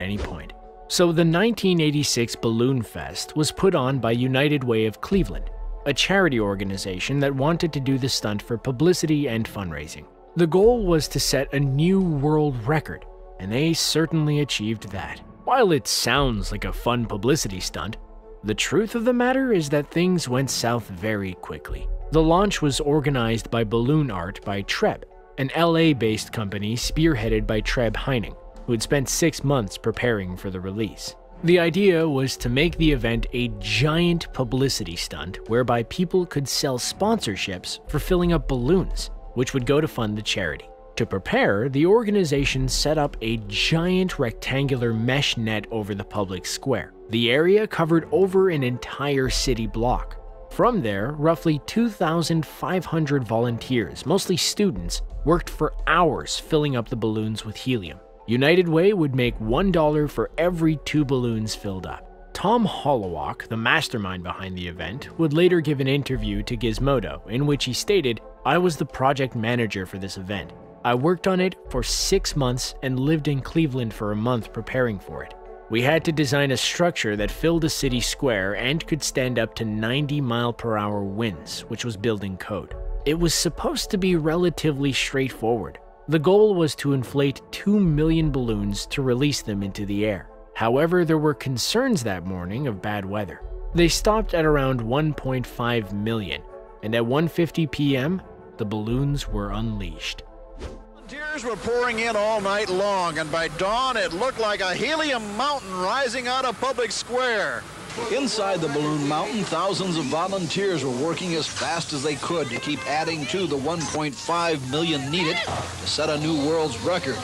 any point. So the 1986 Balloon Fest was put on by United Way of Cleveland, a charity organization that wanted to do the stunt for publicity and fundraising. The goal was to set a new world record, and they certainly achieved that. While it sounds like a fun publicity stunt, the truth of the matter is that things went south very quickly. The launch was organized by Balloon Art by Treb, an LA-based company spearheaded by Treb Heining, who had spent 6 months preparing for the release. The idea was to make the event a giant publicity stunt whereby people could sell sponsorships for filling up balloons, which would go to fund the charity. To prepare, the organization set up a giant rectangular mesh net over the public square. The area covered over an entire city block. From there, roughly 2,500 volunteers, mostly students, worked for hours filling up the balloons with helium. United Way would make $1 for every 2 balloons filled up. Tom Holowach, the mastermind behind the event, would later give an interview to Gizmodo in which he stated, "I was the project manager for this event. I worked on it for 6 months and lived in Cleveland for a month preparing for it. We had to design a structure that filled a city square and could stand up to 90-mile-per-hour winds, which was building code. It was supposed to be relatively straightforward. The goal was to inflate 2 million balloons to release them into the air. However, there were concerns that morning of bad weather. They stopped at around 1.5 million, and at 1:50 p.m., the balloons were unleashed." Volunteers were pouring in all night long, and by dawn it looked like a helium mountain rising out of Public Square. Inside the balloon mountain, thousands of volunteers were working as fast as they could to keep adding to the 1.5 million needed to set a new world's record.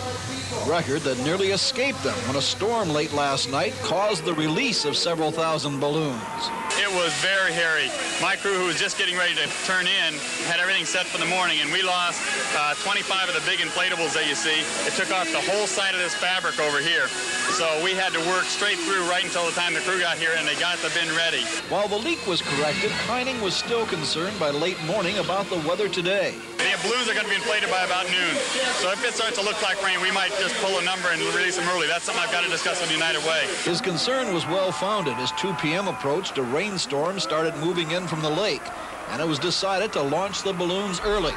A record that nearly escaped them when a storm late last night caused the release of several thousand balloons. It was very hairy. My crew, who was just getting ready to turn in, had everything set for the morning, and we lost 25 of the big inflatables that you see. It took off the whole side of this fabric over here. So we had to work straight through right until the time the crew got here and they got the bin ready. While the leak was corrected, Heining was still concerned by late morning about the weather today. The balloons are going to be inflated by about noon. So if it starts to look like rain, we might just pull a number and release them early. That's something I've got to discuss with United Way. His concern was well-founded. As 2 p.m. approached, a rainstorm started moving in from the lake, and it was decided to launch the balloons early.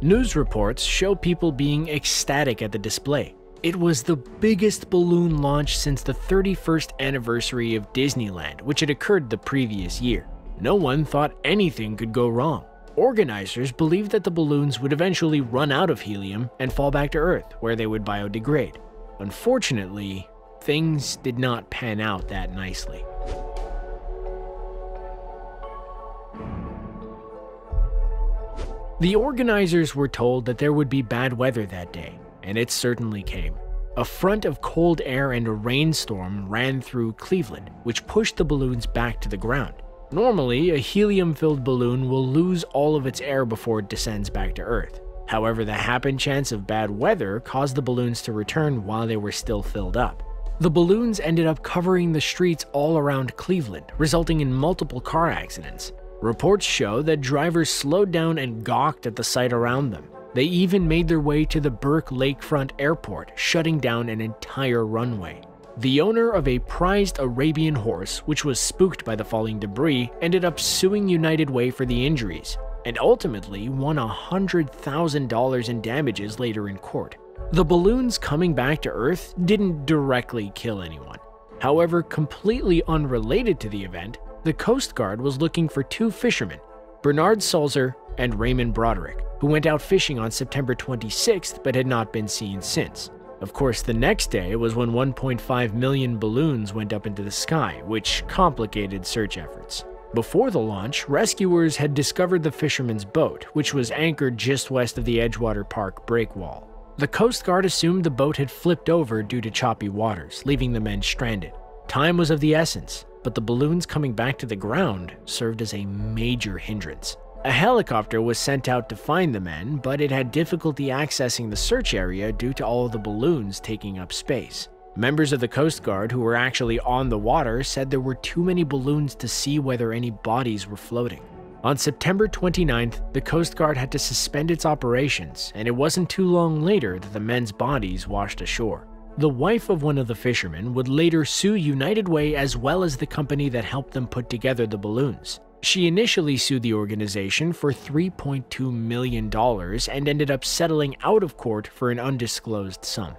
News reports show people being ecstatic at the display. It was the biggest balloon launch since the 31st anniversary of Disneyland, which had occurred the previous year. No one thought anything could go wrong. Organizers believed that the balloons would eventually run out of helium and fall back to Earth, where they would biodegrade. Unfortunately, things did not pan out that nicely. The organizers were told that there would be bad weather that day, and it certainly came. A front of cold air and a rainstorm ran through Cleveland, which pushed the balloons back to the ground. Normally, a helium-filled balloon will lose all of its air before it descends back to Earth. However, the happen chance of bad weather caused the balloons to return while they were still filled up. The balloons ended up covering the streets all around Cleveland, resulting in multiple car accidents. Reports show that drivers slowed down and gawked at the sight around them. They even made their way to the Burke Lakefront Airport, shutting down an entire runway. The owner of a prized Arabian horse, which was spooked by the falling debris, ended up suing United Way for the injuries, and ultimately won $100,000 in damages later in court. The balloons coming back to Earth didn't directly kill anyone. However, completely unrelated to the event, the Coast Guard was looking for 2 fishermen, Bernard Sulzer and Raymond Broderick, who went out fishing on September 26th but had not been seen since. Of course, the next day was when 1.5 million balloons went up into the sky, which complicated search efforts. Before the launch, rescuers had discovered the fisherman's boat, which was anchored just west of the Edgewater Park breakwall. The Coast Guard assumed the boat had flipped over due to choppy waters, leaving the men stranded. Time was of the essence, but the balloons coming back to the ground served as a major hindrance. A helicopter was sent out to find the men, but it had difficulty accessing the search area due to all of the balloons taking up space. Members of the Coast Guard who were actually on the water said there were too many balloons to see whether any bodies were floating. On September 29th, the Coast Guard had to suspend its operations, and it wasn't too long later that the men's bodies washed ashore. The wife of one of the fishermen would later sue United Way as well as the company that helped them put together the balloons. She initially sued the organization for $3.2 million and ended up settling out of court for an undisclosed sum.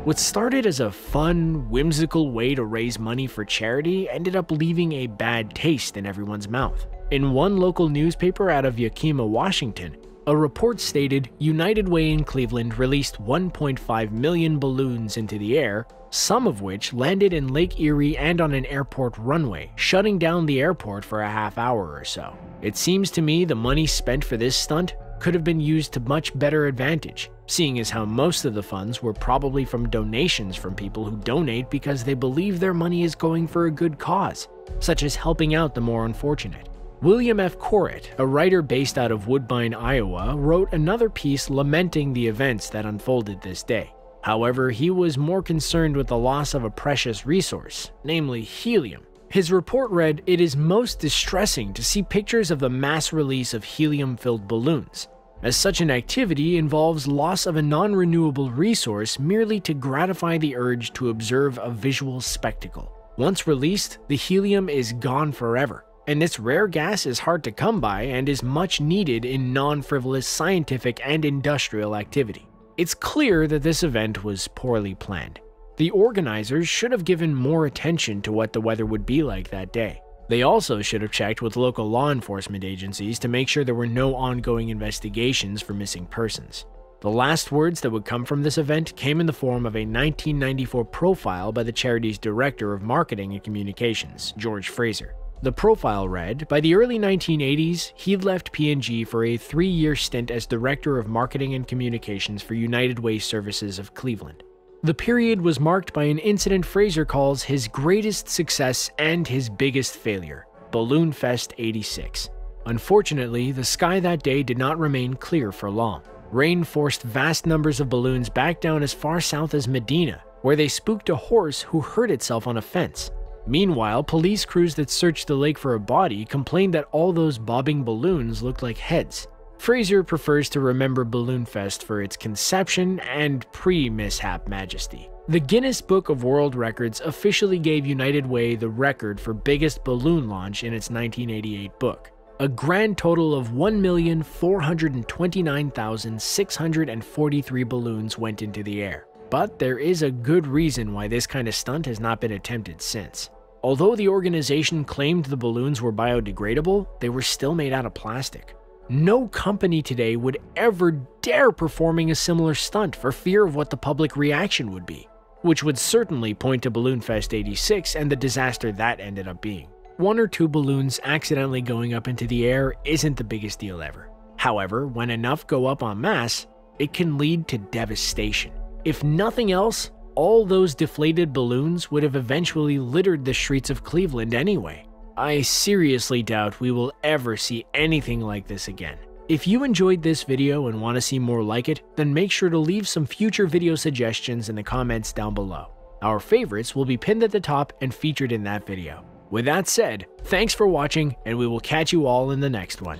What started as a fun, whimsical way to raise money for charity ended up leaving a bad taste in everyone's mouth. In one local newspaper out of Yakima, Washington, a report stated United Way in Cleveland released 1.5 million balloons into the air, some of which landed in Lake Erie and on an airport runway, shutting down the airport for a half hour or so. It seems to me the money spent for this stunt could have been used to much better advantage, seeing as how most of the funds were probably from donations from people who donate because they believe their money is going for a good cause, such as helping out the more unfortunate. William F. Corritt, a writer based out of Woodbine, Iowa, wrote another piece lamenting the events that unfolded this day. However, he was more concerned with the loss of a precious resource, namely helium. His report read, "It is most distressing to see pictures of the mass release of helium-filled balloons, as such an activity involves loss of a non-renewable resource merely to gratify the urge to observe a visual spectacle. Once released, the helium is gone forever, and this rare gas is hard to come by and is much needed in non-frivolous scientific and industrial activity." It's clear that this event was poorly planned. The organizers should have given more attention to what the weather would be like that day. They also should have checked with local law enforcement agencies to make sure there were no ongoing investigations for missing persons. The last words that would come from this event came in the form of a 1994 profile by the charity's Director of Marketing and Communications, George Fraser. The profile read, "By the early 1980s, he'd left P&G for a 3-year stint as Director of Marketing and Communications for United Way Services of Cleveland. The period was marked by an incident Fraser calls his greatest success and his biggest failure, Balloon Fest '86. Unfortunately, the sky that day did not remain clear for long. Rain forced vast numbers of balloons back down as far south as Medina, where they spooked a horse who hurt itself on a fence. Meanwhile, police crews that searched the lake for a body complained that all those bobbing balloons looked like heads. Fraser prefers to remember Balloon Fest for its conception and pre-mishap majesty. The Guinness Book of World Records officially gave United Way the record for biggest balloon launch in its 1988 book. A grand total of 1,429,643 balloons went into the air. But there is a good reason why this kind of stunt has not been attempted since. Although the organization claimed the balloons were biodegradable, they were still made out of plastic. No company today would ever dare performing a similar stunt for fear of what the public reaction would be, which would certainly point to Balloon Fest '86 and the disaster that ended up being. 1 or 2 balloons accidentally going up into the air isn't the biggest deal ever. However, when enough go up en masse, it can lead to devastation. If nothing else, all those deflated balloons would have eventually littered the streets of Cleveland anyway. I seriously doubt we will ever see anything like this again. If you enjoyed this video and want to see more like it, then make sure to leave some future video suggestions in the comments down below. Our favorites will be pinned at the top and featured in that video. With that said, thanks for watching, and we will catch you all in the next one.